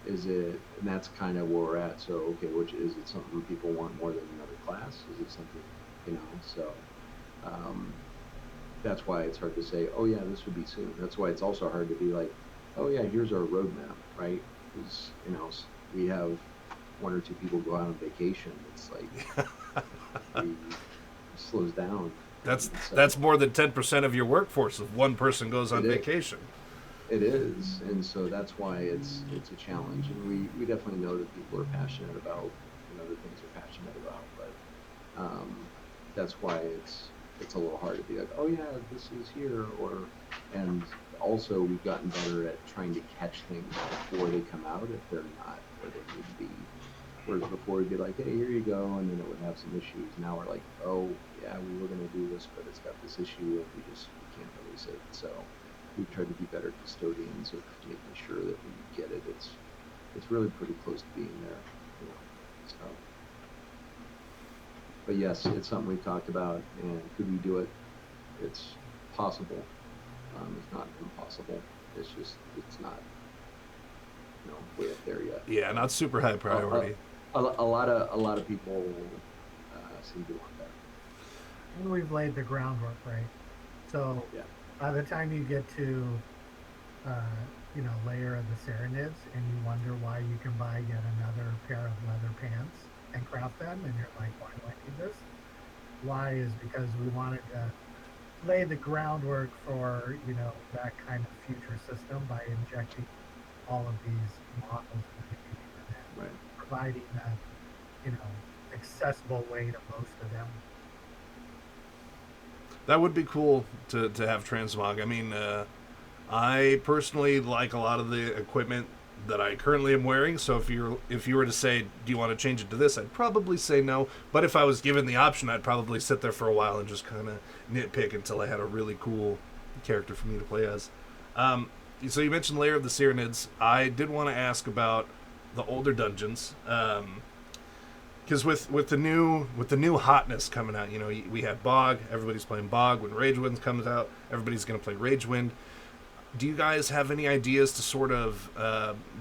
Is it, and that's kind of where we're at. So, okay, which is it something people want more than another class? Is it something, so um, that's why it's hard to say, oh yeah, this would be soon. That's why it's also hard to be like, oh yeah, here's our roadmap, right? Because, we have one or two people go out on vacation. It's like, it slows down. That's And that's so more than 10% of your workforce if one person goes on it is. vacation. It is, and so that's why it's a challenge, and we definitely know that people are passionate about the things they're passionate about, but that's why it's a little hard to be like, oh yeah, this is here, and also we've gotten better at trying to catch things before they come out if they're not where they need to be. Whereas before we'd be like, hey, here you go, and then it would have some issues. Now we're like, oh yeah, we were gonna do this, but it's got this issue, and we can't release it, so we've tried to be better custodians of making sure that when you get it, it's really pretty close to being there. So, but yes, it's something we've talked about, and could we do it? It's possible. It's not impossible. It's not way up there yet. Yeah, not super high priority. A lot of people seem to want that. And we've laid the groundwork, right? So Yeah. by the time you get to, layer of the Serenids, and you wonder why you can buy yet another pair of leather pants and craft them, and you're like, why do I need this? Why is because we wanted to lay the groundwork for, that kind of future system by injecting all of these models in the game and then Right. providing a, accessible way to most of them. That would be cool to have transmog. I mean, I personally like a lot of the equipment that I currently am wearing. So if you were to say, do you want to change it to this? I'd probably say no. But if I was given the option, I'd probably sit there for a while and just kind of nitpick until I had a really cool character for me to play as. so you mentioned Lair of the Cyranids. I did want to ask about the older dungeons, because with the new hotness coming out, we had Bog. Everybody's playing Bog. When Ragewind comes out, everybody's going to play Ragewind. Do you guys have any ideas to sort of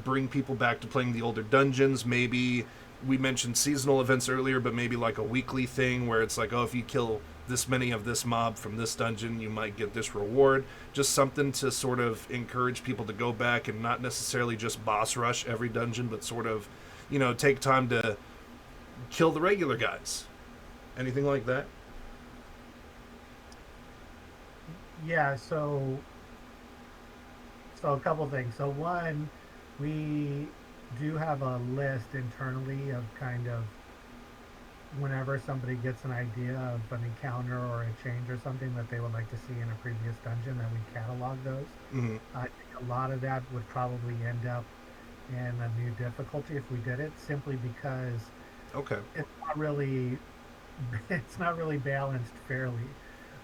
bring people back to playing the older dungeons? Maybe we mentioned seasonal events earlier, but maybe like a weekly thing where it's like, oh, if you kill this many of this mob from this dungeon, you might get this reward. Just something to sort of encourage people to go back and not necessarily just boss rush every dungeon, but sort of, take time to kill the regular guys. Anything like that? Yeah, so a couple things. So one, we do have a list internally of kind of whenever somebody gets an idea of an encounter or a change or something that they would like to see in a previous dungeon, that we catalog those. Mm-hmm. I think a lot of that would probably end up in a new difficulty if we did it, simply because Okay. it's not really balanced fairly,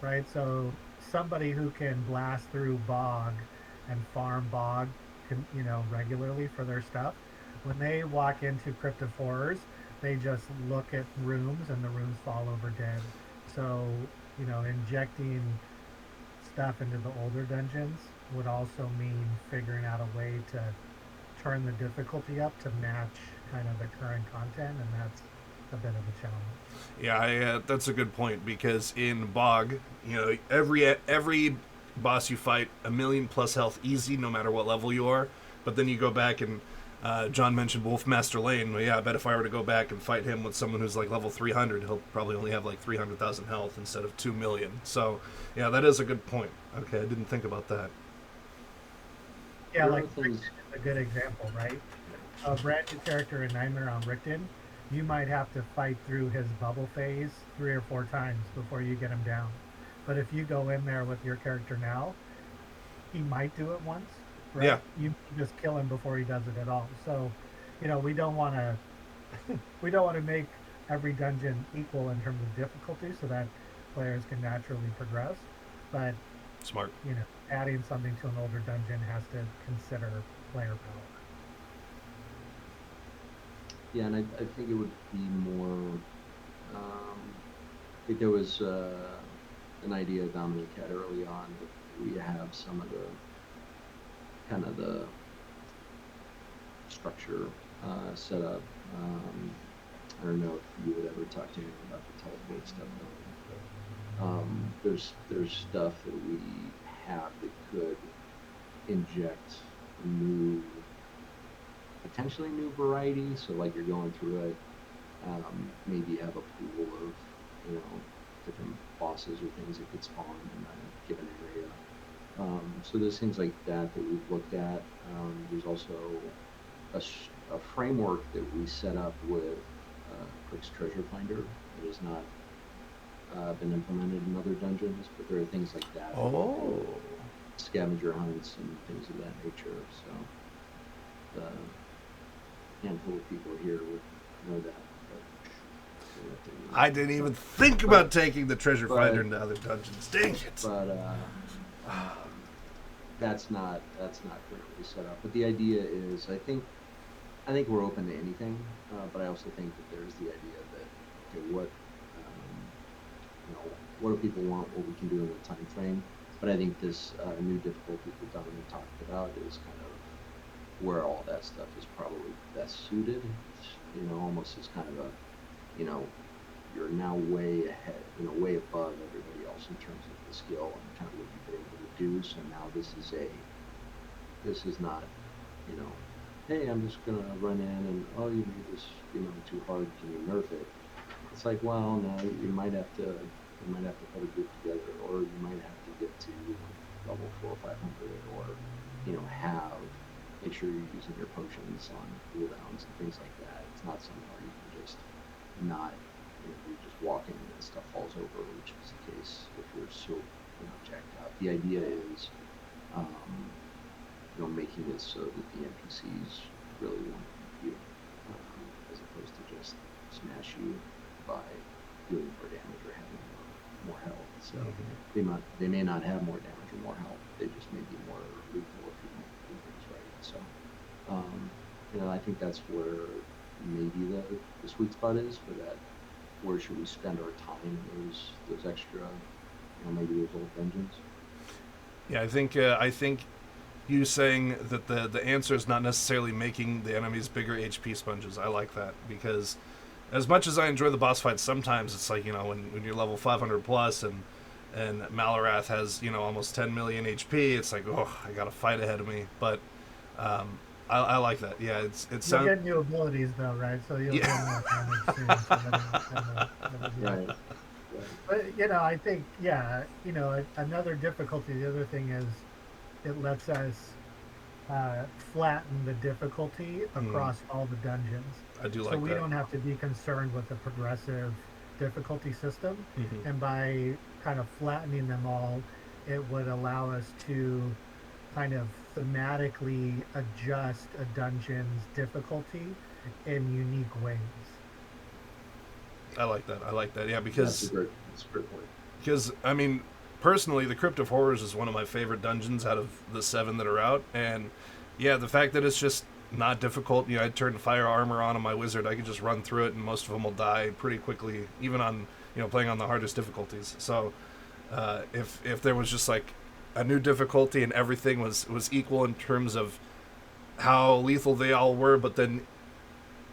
right? So somebody who can blast through Bog and farm Bog, regularly for their stuff, when they walk into Crypt of Horrors, they just look at rooms and the rooms fall over dead. So, injecting stuff into the older dungeons would also mean figuring out a way to turn the difficulty up to match kind of the current content, and that's a bit of a challenge. Yeah, that's a good point, because in Bog, every boss you fight, 1,000,000 plus health easy, no matter what level you are. But then you go back and John mentioned Wolfmaster Lane. Well, yeah, I bet if I were to go back and fight him with someone who's like level 300, he'll probably only have like 300,000 health instead of 2,000,000. So, yeah, that is a good point. Okay, I didn't think about that. Yeah, like Rickton is a good example, right? A brand new character in Nightmare on Rickton, you might have to fight through his bubble phase 3 or 4 times before you get him down. But if you go in there with your character now, he might do it once, right? Yeah. You just kill him before he does it at all. So, we don't want to make every dungeon equal in terms of difficulty so that players can naturally progress. But Smart. Adding something to an older dungeon has to consider player power. Yeah, and I think it would be more. I think there was an idea Dominic had early on that we have some of the structure set up. I don't know if you would ever talk to him about the teleport stuff. There's stuff that we have that could inject potentially new variety. So like you're going through it, maybe you have a pool of different bosses or things that could spawn in a given area. So there's things like that we've looked at. There's also a framework that we set up with Quick's Treasure Finder that has not been implemented in other dungeons, but there are things like that. Oh. Scavenger hunts and things of that nature. So the handful of people here would know that. I didn't even think about taking the treasure finder into other dungeons. Dang it! But that's not currently set up. But the idea is, I think we're open to anything. But I also think that there's the idea that what do people want? What we can do in the time frame. But I think this new difficulty that Dominic talked about is kind of where all that stuff is probably best suited. Almost as kind of a you're now way ahead, way above everybody else in terms of the skill and kind of what you've been able to do. So now this is not, hey, I'm just gonna run in and you made this, too hard. Can you nerf it? It's like, well, no, you might have to put a group together, or you might have to get to level 400 or 500, or make sure you're using your potions on cooldowns and things like that. It's not something where you can just not, you're just walking and stuff falls over, which is the case if you're so jacked up. The idea is, making it so that the NPCs really want to beat you, as opposed to just smash you by doing more damage or having more health. So they may not have more damage or more health. They just may be more lethal if you don't I think that's where maybe the sweet spot is for that. Where should we spend our time in those extra, maybe those old dungeons? Yeah, I think you saying that the answer is not necessarily making the enemies bigger HP sponges. I like that because as much as I enjoy the boss fights, sometimes it's like when you're level 500 plus and Malarath has almost 10 million HP, it's like I got a fight ahead of me. But I like that. Yeah, it You'll sounds get new abilities though, right? So you'll get more damage soon. So that'll be Right. Right. But I think another difficulty. The other thing is it lets us flatten the difficulty across all the dungeons. I do So like we that. don't have to be concerned with the progressive difficulty system. Mm-hmm. And by kind of flattening them all, it would allow us to kind of thematically adjust a dungeon's difficulty in unique ways. I like that. I like that. Yeah, That's a great point. because I mean, personally, the Crypt of Horrors is one of my favorite dungeons out of the 7 that are out, and yeah, the fact that it's just not difficult. I turn fire armor on my wizard. I could just run through it, and most of them will die pretty quickly, even on playing on the hardest difficulties. So if there was just like a new difficulty and everything was equal in terms of how lethal they all were, but then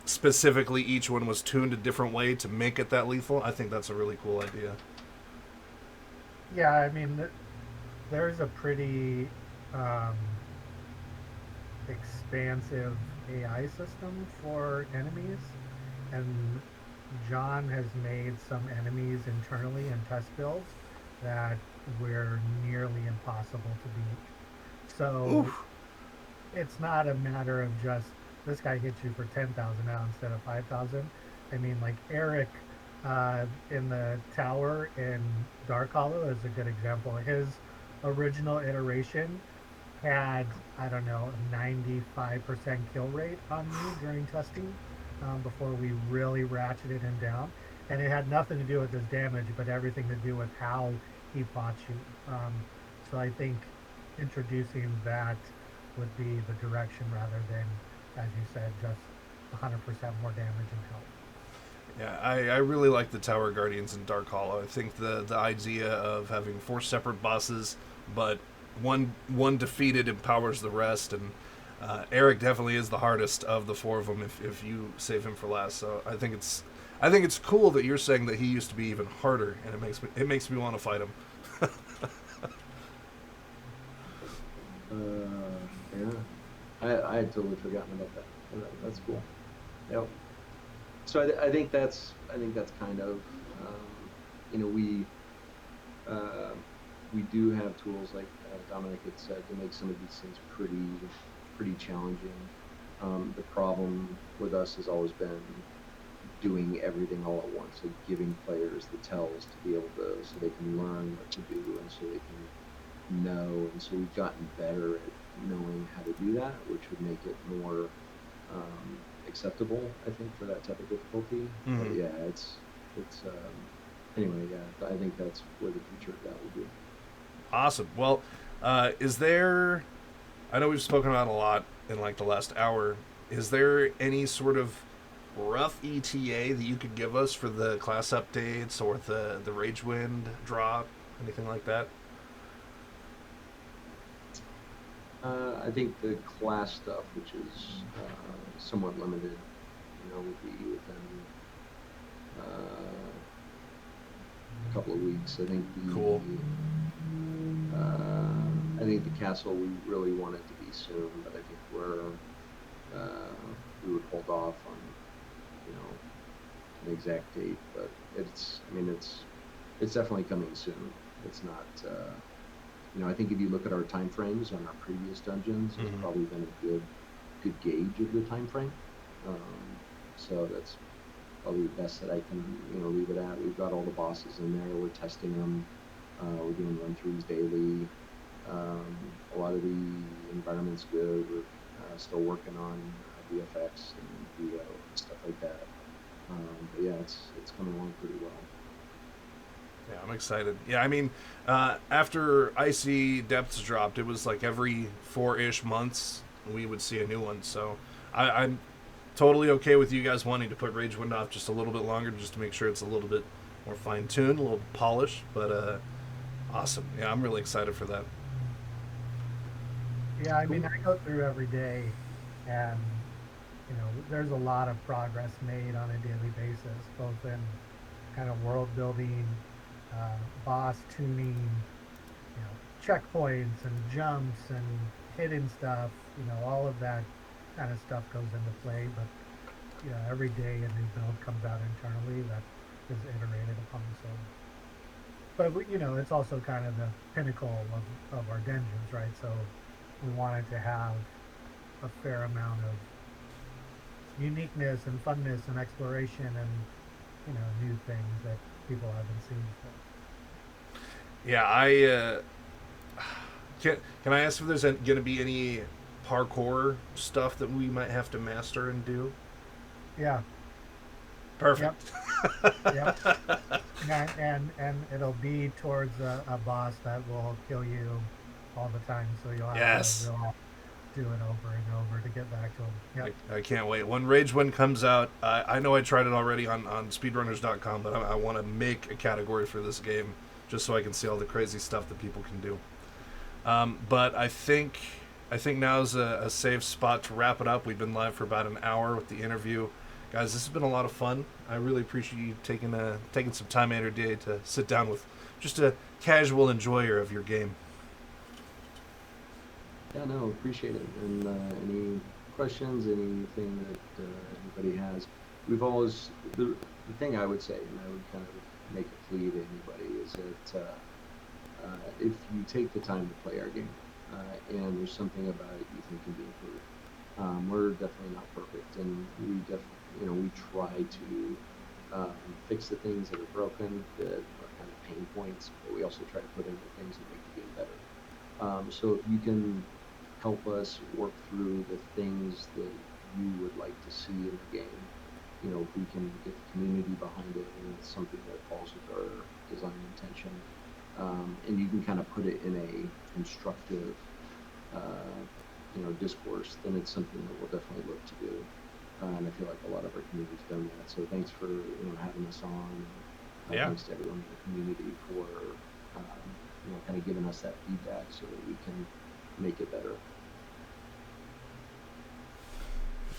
specifically each one was tuned a different way to make it that lethal, I think that's a really cool idea. Yeah, I mean, there's a pretty um, expansive AI system for enemies, and John has made some enemies internally in test builds that were nearly impossible to beat. So Oof. it's not a matter of just this guy hits you for 10,000 now instead of 5,000. I mean, like Eric in the tower in Dark Hollow is a good example. His original iteration had, I don't know, a 95% kill rate on me during testing before we really ratcheted him down. And it had nothing to do with his damage, but everything to do with how he fought you. So I think introducing that would be the direction rather than, as you said, just 100% more damage and health. Yeah, I really like the Tower Guardians in Dark Hollow. I think the idea of having 4 separate bosses, but one defeated empowers the rest, and Eric definitely is the hardest of the 4 of them if you save him for last. So I think it's cool that you're saying that he used to be even harder, and it makes me want to fight him. Yeah, I had totally forgotten about that. That's cool. Yep. So I think that's kind of we do have tools like Dominic had said to make some of these things pretty challenging. The problem with us has always been doing everything all at once, like giving players the tells to be able to so they can learn what to do and so they can know, and so we've gotten better at knowing how to do that, which would make it more acceptable, I think, for that type of difficulty. Mm-hmm. But yeah, it's anyway. Yeah, I think that's where the future of that will be. Awesome. Well, is there? I know we've spoken about it a lot in like the last hour. Is there any sort of rough ETA that you could give us for the class updates or the Ragewind drop, anything like that? I think the class stuff, which is somewhat limited, would be within a couple of weeks. I think Cool. I think the castle we really want it to be soon, but I think we would hold off on an exact date. But it's definitely coming soon. It's not. I think if you look at our time frames on our previous dungeons, it's probably been a good gauge of the time frame. So that's probably the best that I can leave it at. We've got all the bosses in there. We're testing them. We're doing run-throughs daily. A lot of the environment's good. We're still working on VFX and VO and stuff like that. But yeah, it's coming along pretty well. Yeah, I'm excited. Yeah, I mean, after Icy Depths dropped, it was like every 4-ish months we would see a new one. So I'm totally okay with you guys wanting to put Ragewind off just a little bit longer, just to make sure it's a little bit more fine-tuned, a little polished, but awesome. Yeah, I'm really excited for that. Yeah, I mean, I go through every day, and there's a lot of progress made on a daily basis, both in kind of world building, boss tuning, checkpoints and jumps and hidden stuff. All of that kind of stuff goes into play. But every day a new build comes out internally that is iterated upon. So, but it's also kind of the pinnacle of our dungeons, right? So we wanted to have a fair amount of uniqueness and funness and exploration and new things that people haven't seen before. Yeah, I can I ask if there's going to be any parkour stuff that we might have to master and do? Yeah. Perfect. Yep. And it'll be towards a boss that will kill you all the time, so you'll have to really do it over and over to get back to him. Yep. I can't wait. When Ragewind comes out, I know I tried it already on speedrunners.com, but I want to make a category for this game just so I can see all the crazy stuff that people can do. But I think now's a safe spot to wrap it up. We've been live for about an hour with the interview. Guys, this has been a lot of fun. I really appreciate you taking some time out of your day to sit down with just a casual enjoyer of your game. Yeah, no, appreciate it. And any questions, anything that anybody has, we've always, the thing I would say, and I would kind of make a plea to anybody, is that if you take the time to play our game, and there's something about it you think can be improved, we're definitely not perfect, and we try to fix the things that are broken, that are kind of pain points, but we also try to put in the things that make the game better. So if you can help us work through the things that you would like to see in the game, if we can get the community behind it and it's something that falls with our design intention, and you can kind of put it in a constructive discourse, then it's something that we'll definitely look to do. And I feel like a lot of our community's done that. So thanks for having us on. Yeah. Thanks to everyone in the community for kind of giving us that feedback so that we can make it better.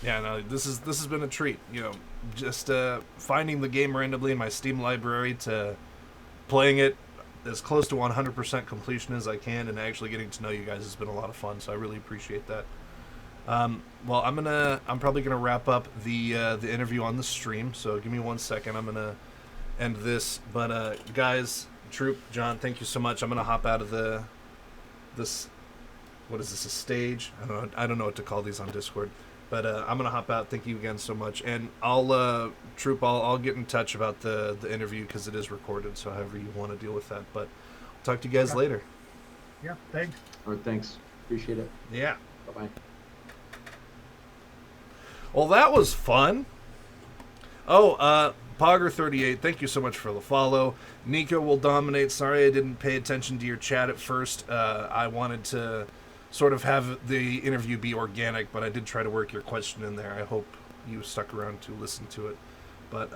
Yeah, no, this has been a treat. Just finding the game randomly in my Steam library to playing it as close to 100% completion as I can, and actually getting to know you guys has been a lot of fun. So I really appreciate that. Well, I'm probably gonna wrap up the interview on the stream. So give me 1 second. I'm gonna end this. But guys, Trup, John, thank you so much. I'm gonna hop out of this. What is this? A stage? I don't know what to call these on Discord. But I'm gonna hop out. Thank you again so much. And I'll Trup, I'll get in touch about the interview because it is recorded. So however you want to deal with that. But I'll talk to you guys later. Yeah. Thanks. All right. Thanks. Appreciate it. Yeah. Bye bye. Well, that was fun. Oh, Pogger38, thank you so much for the follow. Nico will dominate. Sorry I didn't pay attention to your chat at first. I wanted to sort of have the interview be organic, but I did try to work your question in there. I hope you stuck around to listen to it. But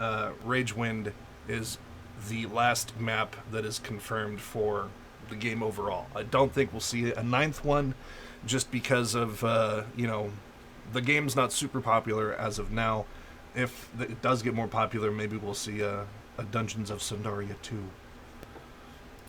Ragewind is the last map that is confirmed for the game overall. I don't think we'll see a ninth one just because of, the game's not super popular as of now. If it does get more popular, maybe we'll see a Dungeons of Sundaria 2.